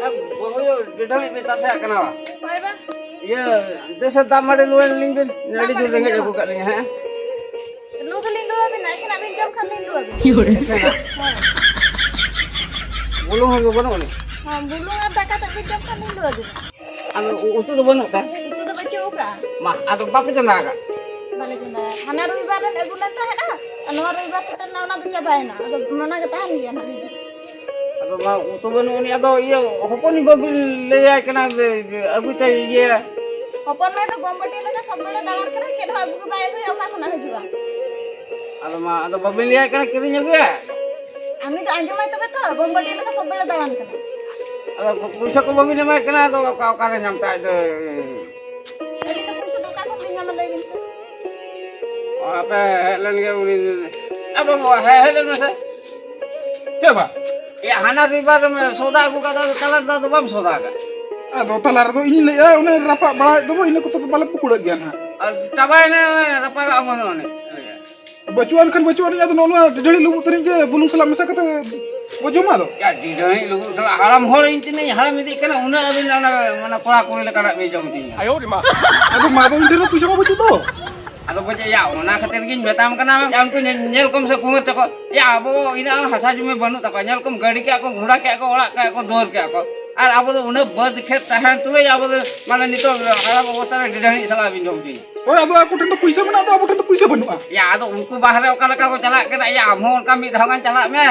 Bahu yo didali beta saya kenal. Hoy ba? Ya, desa tamade luan lingbin. Nadi tu dengar jago kat lingnya, ha? Lu ke lindu abi na kena bin jam kan lindu abi. Bulung hago bano ni. Ha bulung apa kata bin jam kan lindu abi. Anu utu do bano ta? Itu dah baca ubra. Mah, atu papa jana ka. Balik jenda. Hana ruibaran e bulan tah dah. Anu ruibar setan na ona baca baina. Ado mana ke tahan dia na. Ado ma utu bano ni ado iya hoponi babil leya kena agu tai iya. Hopon me to bombati lega sabbale dalan kara ched ha agu bae to oka khona hijua. Ado ma ado babil leya kena kirinya gue. Ami to anjumai to beto bombati lega sabbale dalan kara. Ado puisa ko babil leya kena ado ka nyam ta ado. Jadi to puisa to ka ko nyam lei bin. Apa helen ke uni. Apa mau helen masa? Coba. Ya hana ribar me soda aku kata kalar da bam soda ka. Ado talar do ini le ya une rapak bala do ini ko to bala pukul gian ha. Tabai ne rapa ka amon ne. Bacuan kan bacuan ya to nono dari lubu tering ke bulung salam masa kata bojoma do. Ya di dai lu sala haram hol inti ne haram idi kana una abin mana kora kuri le kana be jom tin. Ayo di ma. Ado ma do indiro tu sama bacu to. Ado baca ya una khatir gin betam kana am tu nyel kom se kungur tako. Ya abo ina hasa jume banu tako nyel kom gadi ke ako घोड़ा ke ako ola ke ako dor ke ako. Ar abo una bad khet tahan tu ya abo mana nito haram obotara didani sala bin jom tin. Oh ado aku ten to puisa mana ado aku ten to puisa banua. Ya ado unku bahare okala ka ko chalak ke ya amhon kami dhawan chalak me.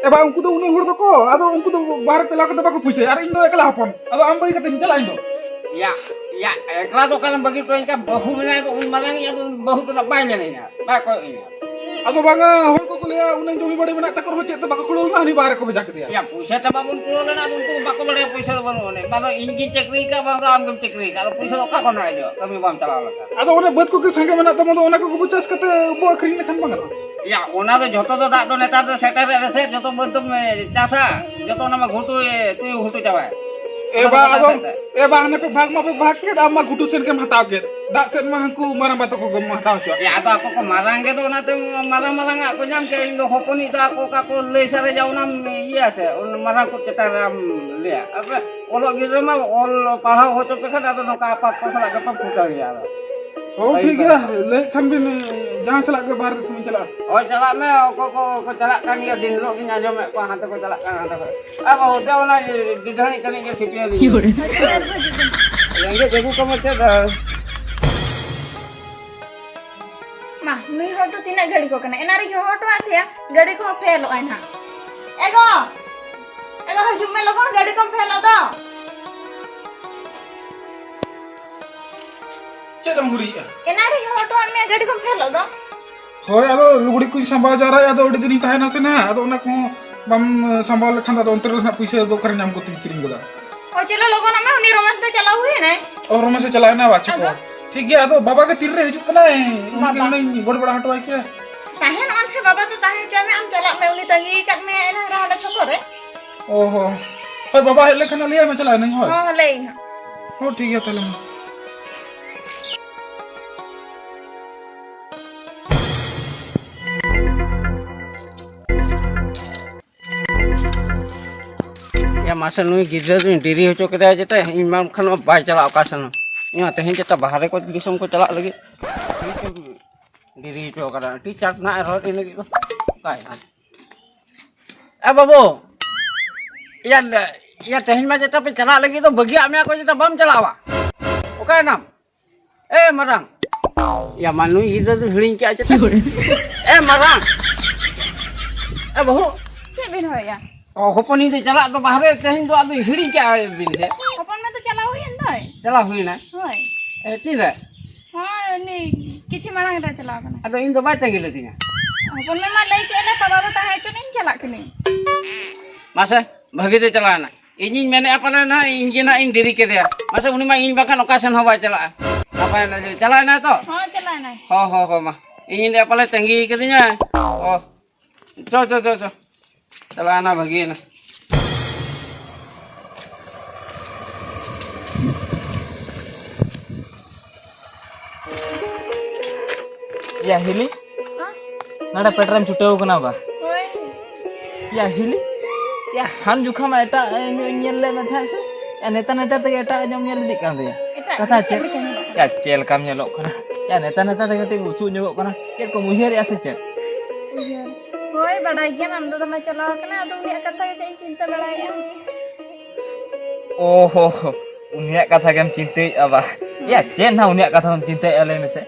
Eba unku do une hor do ko ado unku do bar tela ko bako puisa ar indo ekala hapon. Ado ambai kata hinjala indo. Ya, ya, ekla to kalam bagi tuan ka bahu mena itu marang ya tu bahu tu nak banyak ni ya. Ba ko ini. Ado banga hor ko kuliah une jomi bade mena takor bocet to bako kulul nah ni bar ko bejak dia. Ya, puisa ta babun pulo na tu tu bako bade puisa banu ne. Ba injin cekri ka ba am cekri. Kalau puisa ka kono aja kami bam chala la. Ado one bad ko ke sangga mena to ona ko bocas kata bo akring lekan banga. Ya, ona to joto to dak to netar to setar rese joto bentuk casa. Joto nama ghutu tu ghutu cabai. Eba hana pe bhag ke amma gutu sen ke hataw ke dak sen ma hanku marang bato ko gam hataw cho ya ado aku ko marang ke to na te marang aku nyam ke indo hoponi to aku ka ko le sare jau nam iya se marang ko cetaram le apa olo gire ma ol pahau ho to pe kan ado no ka apa sala ga pa putar ya oh ठीक है ले kan bin jangan salak ke bar semen chala oh chala me ko chala kan ya din ro ki nyajom me ko hata ko chala kan hata ko apa hote ona didhani kan ke sipia di yang ge jago kamu ceda Mah, nui hor to tina gadi ko kana. Enari ki hor to athya gadi ko fail oin ha. Ego hajum me logo gadi ko fail do. cedam guri ya Enari ki hor to me gadi ko fail do. hoy ado lugudi ku sambal jara ado odi din tahena se na ado ona ko bam sambal lekhan ado onter na puisa do kar nyam ko kiring goda O chelo logo na me uni romas to chala hui ne. और रोमा से चलाए ना बाची को ठीक है तो बाबा के तीर रे हिजुक ना है उनके उन्हें बड़ बड़ा हटवाई के Tahen on se baba to tahen chame am chala me uni tangi kat me ena ra da chokore. ओहो होय बाबा हेले खाना लिया मैं चलाए नहीं होय Oh lei na. हो ठीक है चलो ya masa nui gidra tu diri hoco keda aja teh imam kan bai chala okasan ini teh kita bahare ko disom ko chala lagi diri hoco kada teacher na error ini gitu kai babu ya teh ma jeta pe chala lagi to bagi ame aku jeta bam chala wa oke nam marang ya manu gidra tu hiling ke aja teh marang babu Che bin hoy ya. oh hoponi tu chala to bahare teh tu adu hiling ke bin se Hopon me to chala hui en toy. chala hui na Hoy. tira Ha ni kichi marang ra chala kana. ado in do bai tangil tinya Hopon me ma lei ke ne paba to tahen chon in chala kini. masa bagi tu chala na injin mene apa na injin na in diri ke dia masa uni ma in bahkan okasan ho bai chala apa na chala na to Ha chala na. ho ma injin dia apa le tanggi ke tinya oh cho chala na bagi na या हिली Ha? नाडा patron छुट्टे होगा ना बा Hoy. या हिली Ya han juga mah eta nyel le mata se. Ya neta tege eta nyom nyel dik kan ya. Kata cek. Ya cel kam nyelok kana. Ya neta tege te usu nyogok kana. Cek ko muhir ya se cek. Hoi badai gian am do dama chalaw kana adu ni kata ke cinta badai am. Oh, unia kata kem cintai apa? Ya cek nah unia kata kem cintai ale mese.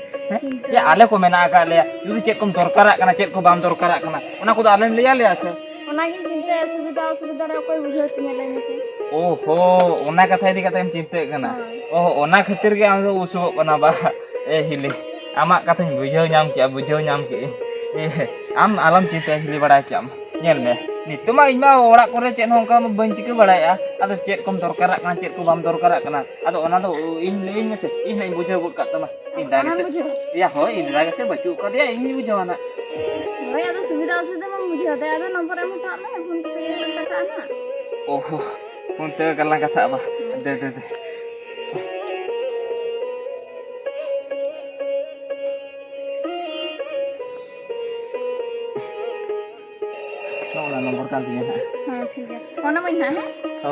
Ya ale ko mena ka le. Jadi cek kom torkarak kana cek ko bam torkarak kana. Ona ko ale le ya le ase. Ona gi cinta asubida re koy bujhau tinya le mese. Oh, ona kata idi kata kem cintai kana. Oh, ona khatir ge am usuk kana ba. Hili. Amak kata bujhau nyam ki. Am alam cinta hili badai ki am. Nyel me. Nitu mah ima orak kore cek nongka benci ke badai ya. Atau cek kom torkarak kana cek ko bam torkarak kana. Atau ona do in mese. In bujhau gut kat mah. Indah se. Ya hoi indah se baju ka dia ini bujhau anak. Hoi adu subida mah bujhau te adu nomor em tak me phone pe kata anak. Oh, punte kalang kata apa? De. Nomor gantinya. हाँ ठीक है कौन महीना है हो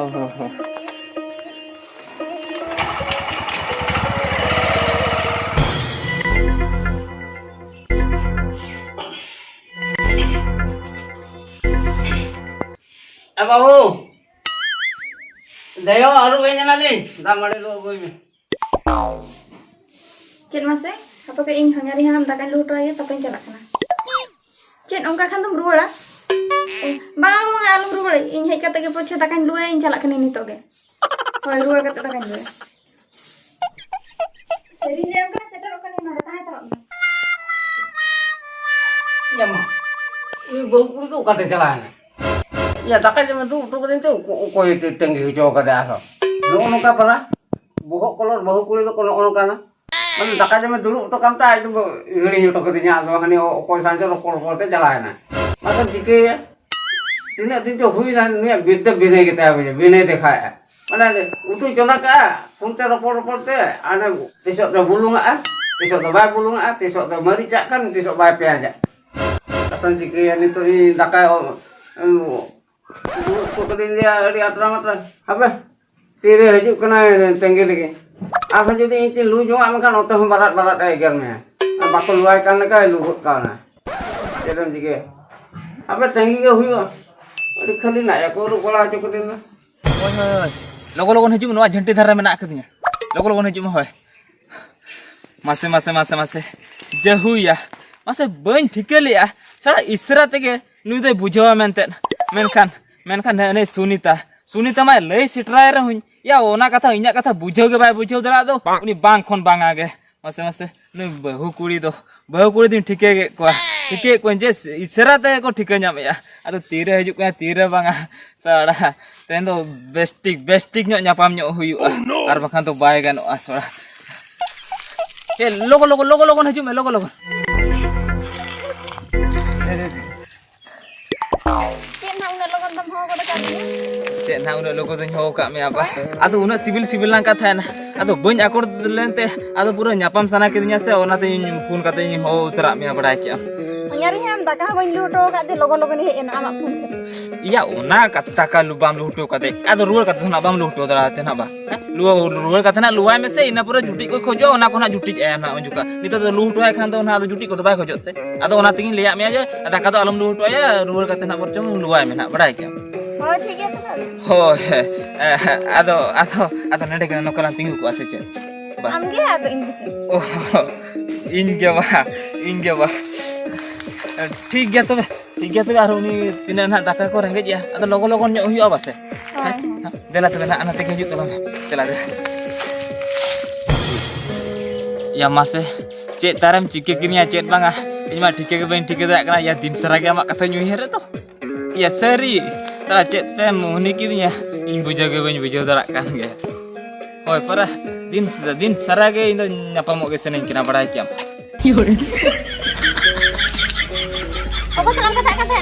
बाबू दयो आरु गई नी दामाड़े दो गई में चेन मासे apa ke ing hanyari hanam dakan lu to ya tapi jalak kana cen ongka kan tum ruara bang lu alum ruara ing hei kata ke poche dakan lu ing jalak kana ni to ge hoi ruara kata dakan lu seri le ongka setar okan ni nora tahe tarok ya mah ini bau itu kata jalan ya dakan cuma tu kadin tu ko itu tinggi hijau kada aso lu nongka pernah bohok kolor bahu kulit tu kono kana man dakan cuma dulu to kam ta itu ngeli to kadinya aso hani ko sanjo rokol te jalan maka dike ya tina tin to hui nan ni bidde bine kita bine dekha mana utu jona ka punte rokol te ana tisok da bulung tisok da bai bulung tisok da marica kan tisok bai pe aja katan dike ya ni to ni dakan तो कदिन dia di atra-atra apa tire hijuk kena tengge lagi apa jadi itu lu juga makan otot barat-barat ai gernya bakal luai kan ka luhut kana jadi dige apa tengge ke huyo adi khali na ya ko ru kola cukutin Oi. Logo hijau nuwa jhanti dhara mena akadinya. Logo hijau mah hoy. Mase jahu ya. Mase bain thikeli ya. Sara isra tege nui doi bujhawa menten. Menkan ne Sunita mai lei sitrai ra huin. Ya ona katha inya katha bujhau ge bai bujhau dara do. Uni bang khon bang age. Mase nui bahu kuri din thike ge ko je isra te ko thike nyam ya. Ado tire hijuk ka tire banga. Sara ten do bestik nyok nyapam nyok huyu. Ar bakhan to bai gano asora. Logo hijuk me logo. Cek na udah logo tuh nyawa kak me apa? Aduh udah sibil lang kata na. Aduh banyak akor lente. Aduh pura nyapam sana kirinya se. Ona tuh phone katanya ho terak me apa aja. nyari ham daka bain lu to kate logo ni he na amak phone Iya ona kata ka lubam luto kate. Aduh ruar kata na bam luto dara te na ba. Ruar kata na luai me se ina pura jutik ko khojo ona ko na jutik na juga. Nito to luto ai khan to na jutik ko to bai khojo te. Aduh ona tingin liak me aja. Daka to alam luto ya ruar kata na porcom luai me na badai kya. oh ठीक है तो Oh, atau nede kena nokalan tinggi ku ase cen. am ge ado indi Oh, inge ba. ठीक है तो aru ni tina nak daka ko rengget ya. Atau logo nyok hiu apa se? Dela tu nak anak tinggi tolong. Dela. Ya masih cek taram cike kimia cek banga. Ini mah dike ben dike dak kana ya din serage mak kata nyuhir to. Ya seri. Ta cek tem ni kinya in bujaga ben bujau darak kan ge. Hoi para din sarage indo nyapamo ge senen kina badai kiam. aku selang kata na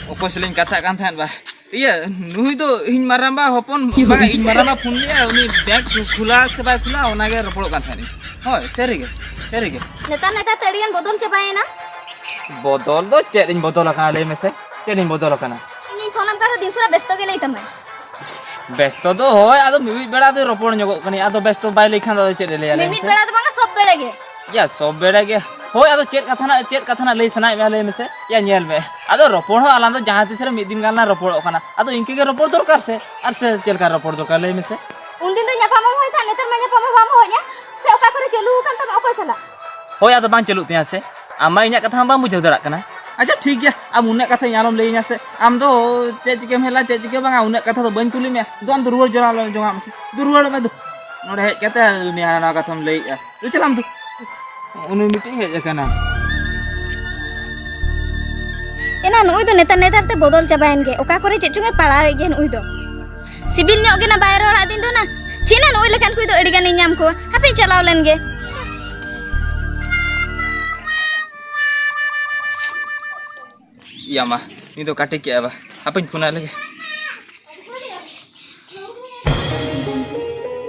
Oko seling katakan than ba. Iya, nui to hin maramba hopon ba hin maramba phone dia uni bag khula sebai khula onage ropol kan thani. Hoi, seri ge. neta tadian bodol capai na Bodol do cek in bodol kana le mese. Cek in bodol kana. ini दिन सारा व्यस्त के लई तमे व्यस्त तो होय आदो मिमित बेड़ा दो रोपड़ ᱧᱚᱜᱚᱜ ᱠᱟᱱᱤ ᱟᱫᱚ व्यस्त बाय लेखान दो चेद ले याले मिमित बेड़ा तो बांगा सब बेड़ा गे या सब बेड़ा गे होय आदो चेद कथा ना लई सनाय मे लई मेसे या नेल मे आदो रोपड़ हो आलान दो जहां तिस रे मिद दिन गाना रोपड़ ओखाना आदो इनके गे रोपड़ दरकार से आर से चेल का रोपड़ दरकार लई मेसे उन दिन तो ᱧᱟᱯᱟᱢ होय था नेतर में ᱧᱟᱯᱟᱢ बाम होया से ओका करे चलू कान तम ओका सला होय आदो बांग चलू तिया से आमा इnya कथा बांग बुझाव दराक कना अच्छा ठीक गया अब उन्हें कथा यालम लई nya से आम दो चेद चिके मेला चेद चिके बांगा उन्हें कथा तो बन कुली मे दो आम रुवर जरा ल जोंगा मसे रुवर मे दो नोडे हेज कते नि हाना कथम लई दो चलाम दो उन्हें मीटिंग हेज कना एना नुई तो नेतर ते बदल चाबायन गे ओका करे चेचुंगे पड़ावे गे नुई दो सिबिल ᱧᱚᱜ गे ना बायर हड़ा दिन दो ना छिना नुई लेकान कुई दो एडी गानी ᱧᱟᱢ को हापे चलाव लेन गे या मा नि तो काटे के बा अपन फोन आले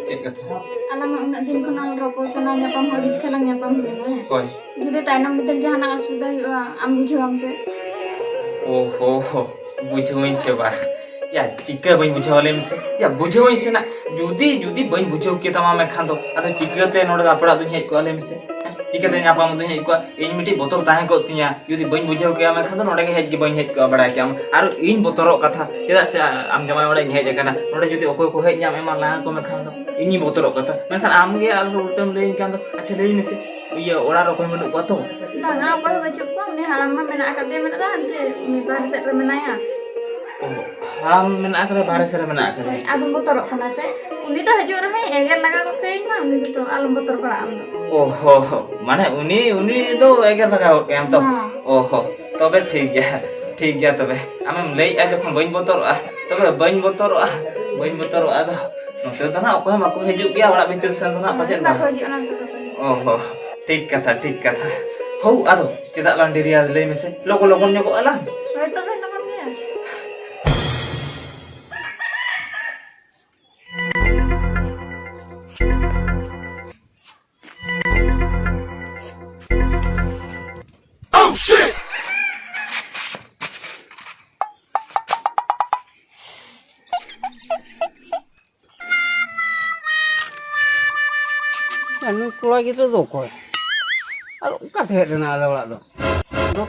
चेक कथा आलामा उना दिन खना रोपड़ कना ᱧᱟᱯᱟᱢ हडिस खलांग ᱧᱟᱯᱟम होना है कोई जुदे तायनम बितल जहाना असुविधा हुआ आम बुझावम से ओहो बुझोइन से बा या चिक्का बई बुझावले में से या बुझोइन से ना जुदी जुदी बई बुझो के तमा में खान दो आतो चिक्काते नोड अपड़ा दुनिया को आले में से चिक्काते ᱧᱟᱯᱟम दुनिया को इन मिटी बोतर ताहे को तिया जुदी बई बुझो के में खान दो नोडे के हेज के बई हेज को बड़ा के आम आरो इन बोतरो कथा चेदा से आम जमाय ओडे हेज kana नोडे जुदी ओको को हेज ᱧᱟᱢ एमा ला को में खान दो इनी बोतरो कथा मेनखान आम गे आरो उल्टम लेइन खान दो अच्छा लेइन में से iya ora ro ko menu ko to banga okoy baju ko ni haram ma mena akade mena da ante ni bahar set re menaya oh haram mena akade bahar set re mena akade abang botor kana se uni to haju rahe eger laga ko pein ma uni to alum botor pala am to oh mane uni to eger laga ke am to oh tobe ठीक गया तबे आमेम लई आ जखन बइन बोतरआ तबे बइन बोतरआ ado नोते तो ना ओको माको हजु गया ओड़ा भीतर से ना पाचे ना haju na to ओहो ठीक कथा हौ ado चेदा लांडिरिया लई मेसे लोगन ᱧᱚᱜᱚ आलां hoy to be laman dia Oh shit! anu kula gitu do koy alo ka the na ala ola do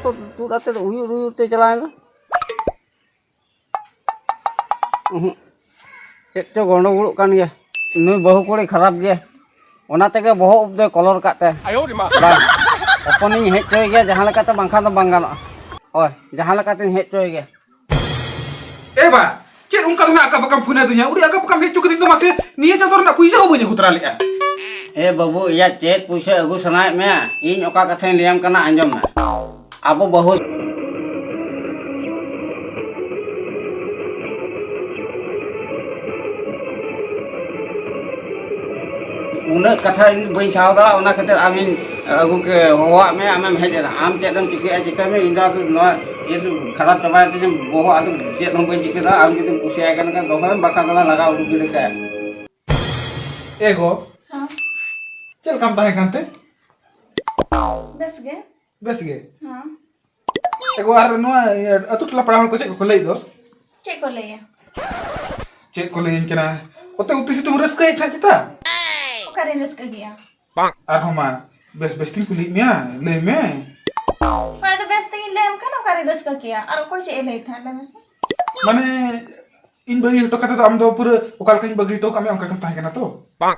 to tu date do uyur te chalain do chet to gondo guluk kan ya nui bahu kuri kharap ge ona tege boho de kolor kate ayo di ma bang oponi hej coy ge jahan lekate bangkhan do bang gano oi jahan lekate hej coy ge ba chet ungka na aka bakam phuna dunya uri aka bakam hej chukri to mase niye chador na puisa ho bani hutra le ए बाबू या चेत पुसे अगु सनाय मे इन ओका कथा Liam कना अंजम ना आबो बहुत उन कथा बई सावदा ओना खातिर आमिन अगु के होवा में आमेम हेजना आम चेदम चिके में इंदा तो न ये खराब चबाय ते बोहो आदु चेद हम बई चिके दा आम जदि पुसे आगन का दोहन बाका दला लगा उडु गिडे का एगो चल काम ताहे कांते bes ge ha एगो आर नो अतु टला पड़ा को चेक को लई दो cek ko leya चेक को लई केना ओते उतिसी तुम रस्का इठा चिता okare reska gya आर हमा बेस तीन कुली मिया ले में pa to bes tin lem kan okare reska kiya ar ko se elai tha le mes माने इन बगी तो कथा तो हम दो पूरे ओकाल कहीं बगी तो कमे अंका कम ताहे केना तो ha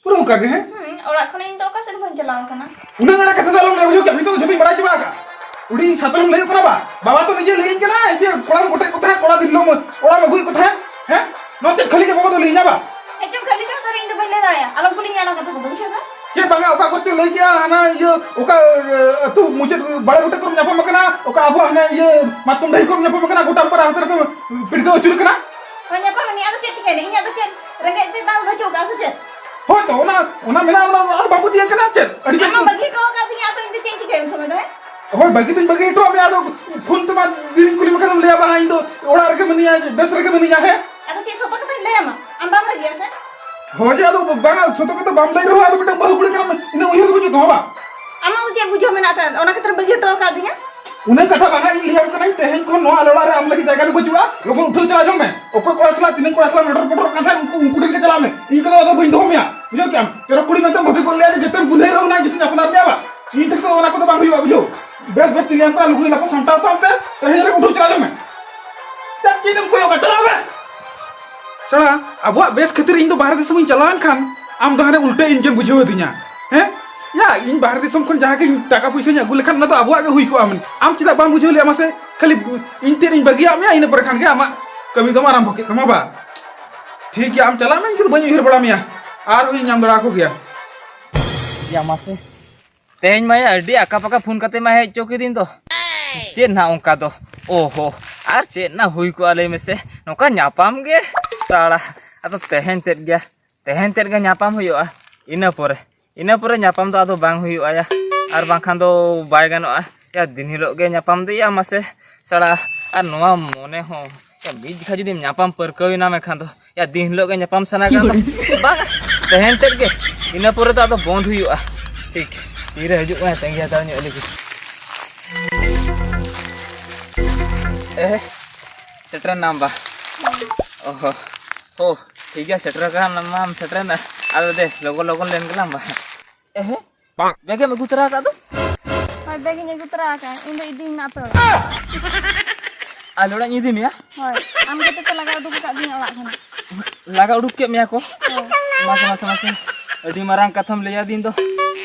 पूरा ओका के है ora khone in to ka sen bon chalaw kana उना गना कथा दालो ले बुझो के अभी तो जति बड़ा चबा का उडी सातलम ले करा बा बाबा तो निजे लेइन केना इते कोड़ा गोटे कथा कोड़ा दिल्लो ओड़ा में गुई कथा हैं नोते खाली के बाबा तो लेइना बा echum khali to sari in to bele daya alam kuli yana kata ko bucha sa के बांगा ओका करते ले गया हना ये ओका तू मुझे बड़ा गोटे कर न्यापा मकना ओका अबो हना ये मातुम दही कर न्यापा मकना गोटा पर हाथ रखे पिड़दो चुर कना kanya pa ni ada cek ni nya to cek renge te dal bacho ka sa cek हो तो ओना मेना ओना और बाबू दिया कना चल अड़ी ama bagi ko ka dinya to inte cek cek sama dai हो बगी दिन बगी तो मैं आदो फोन तो मा दिन कुली मकना ले बा इन तो ओड़ा रखे मनिया बेस रखे मनिया है ada cek soto ka le ama amba mar gya sa हो जा तो बांगा छोटो के तो बम ले रहो आदो बेटा बहु गुड़ी कर इने उहिर बुझो तो बा ama uje bujo mena ta ona katra bagi to ka dinya उन्हें कथा बांगा इन लिया कना तेहन को नो आलोड़ा रे हम लगी जगह बचुआ लोगन उठल चला जम में ओको कोड़ा सला तीन कोड़ा सला मोटर मोटर काथा उनको ठेल के चला में इन को तो बइन दो मिया बुझो क्या चलो कुड़ी में तो भभी को ले जते बुले रहो ना जते अपना में बा इन तक तो ओना को तो बांग हुआ बुझो बेस बेस तिलियां को लुगड़ी लाको संटाव तो हमते तो हेरे उठल चला जम में तब चिनम को योगा चला में सड़ा अब बेस खातिर इन तो बाहर देश में चलावन खान आम तो हाने उल्टे इनके बुझो दिया हैं या इन बाहर देश में जहाँ के टाका पैसा नी अगु लेखान ना तो अबुआ के हुई को आम चिदा बांग बुझो ले आमासे खाली इन तीन बगिया में इन पर खान के आमा कमी तो आराम भके तमा बा ठीक है आम चला में इनके बनी उहर बड़ा मिया आर हुई नाम दड़ा को गया या मासे तेज माया अड्डी आका पका फोन करते मैं हेज चौकी दिन तो चेन ना उनका तो ओहो आर चेन ना हुई को आले में से नौका न्यापाम गे साड़ा अतो तेहन तेद गे न्यापाम हुआ ina pore nyapam to ado bang huyu ya ar bangkhan do bai gano ya din hilok ge nyapam de ya mase sara ar noa mone ho ya bij kha judi nyapam perkawi na me khan do ya din hilok ge nyapam sana kan bang tehen ted ge ina pore to ado bond huyu ठीक ire haju ma tengi hata nyo lagi setra namba oho हो ठीक है shutter का नाम हम shutter ना आलो दे लोगों लेन गेलाम बा बेगे में गुतरा का दो होय बेगे ने गुतरा का इन दो इदी ना पे आलोड़ा इदी मिया होय आम के तो लगा उडुक का दिन ओड़ा खाना लगा उडुक के मिया को मासे अडी मारांग कथम लेया दिन दो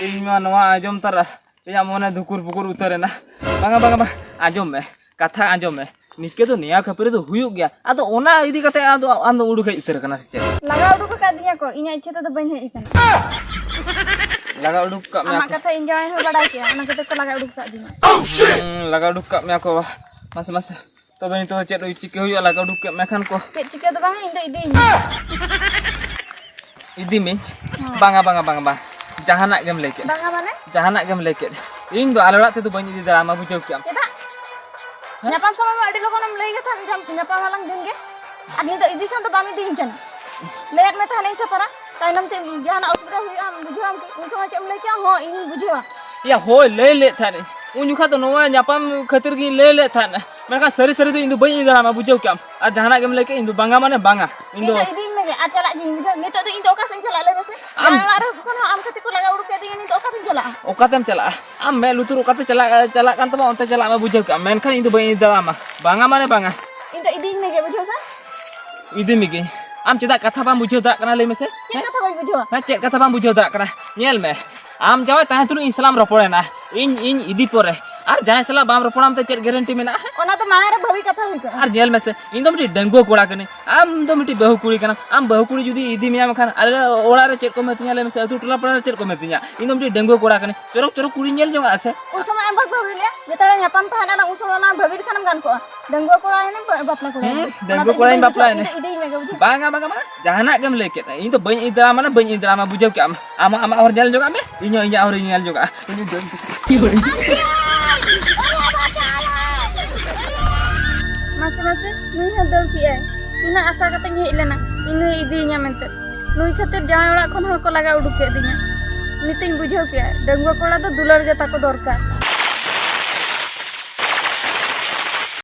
इन मा नवा आजम तरा या मोने दुकुर बुकुर उतरे ना बांगा आजम में कथा आजम में निके तो निया खपरे तो हुयु गया आदो ओना इदी कते आदो आंदो उडुक के इतर कना से लगा उडुक का दिया को इना इच्छा तो बन है इकन लगा उडुक का मिया आमा कथा एंजॉय हो बड़ा के ओना कते तो लगा उडुक का दिया लगा उडुक का मिया को मासे तो बनी तो चेत चिके हुयु लगा उडुक के मेखान को के चिके तो बांग इन दो इदी मींस बांगा जहानाक गेम लेके बांगा माने जहानाक गेम लेके इन दो आलोड़ा ते तो बनी इदी ड्रामा बुझो क्या केदा nyapam sama ma adi logonam lay ga tan jam nyapam halang din ge adni to idi kan to bami din kan leyak me tan sa para tainam te jahana usbra hui am bujho am ki un sama chem lay ke ho ini bujho या हो ले थाने उन जुखा तो नोवा न्यापाम खतिर की ले थाने मेरा सरी तो इंदु बई इंदरा मा बुझो क्या आ जहाना गेम लेके इंदु बांगा माने बांगा Indu idi me ge achala ji bujho ne to in to ka sen chala le bese ar kono am khati ko laga udu ke din ni to ka sen chala okatem चला am me lutur okate चला kan तमा onte चला मा बुझो क्या मेनखान इंदु बई इंदरा मा बांगा माने बांगा in to idi me ge bujho sa इदी मिगे आम चेदा कथा बाम बुझो दा कना ले मेसे ke kata bai bujho ना चेद कथा बाम बुझो दा कना नेल में आम जावे ताहे तुनु इस्लाम रपोड़े ना इन इदी परे आर जाय सला बाम रपोड़ाम ते चेद गारंटी मेना ona to mane re bhavi katha hui ka आर नेल में से इन दो मिटी डंगो कोड़ा कने आम दो मिटी बहु कुड़ी कना आम बहु कुड़ी जुदी इदी मिया मखान आले ओड़ा रे चेद को मेतिया ले में से अतु टोला पड़ा रे चेद को मेतिया इन दो मिटी डंगो कोड़ा कने चोरक कुड़ी नेल जोंगा आसे un sama am bhavi le jetara nyapam ta na un sama na bhavi khanam gan ko denggo ko ane bapla ko डंगो कोड़ा इन बापला ने idi me ge bujho बांगा जहाना गेम लेके इन तो बई इदरा माने बई इदरा मा बुझो क्या आमा और नेल जोगा में इnya और nail Joga mase nui hadal ki ai tuna asa kate ngi lena inu idi nya mente nui khatir jaay ora khon ko laga uduk ke dinya niting bujhau ke denggo kola do dular ge tako dorkar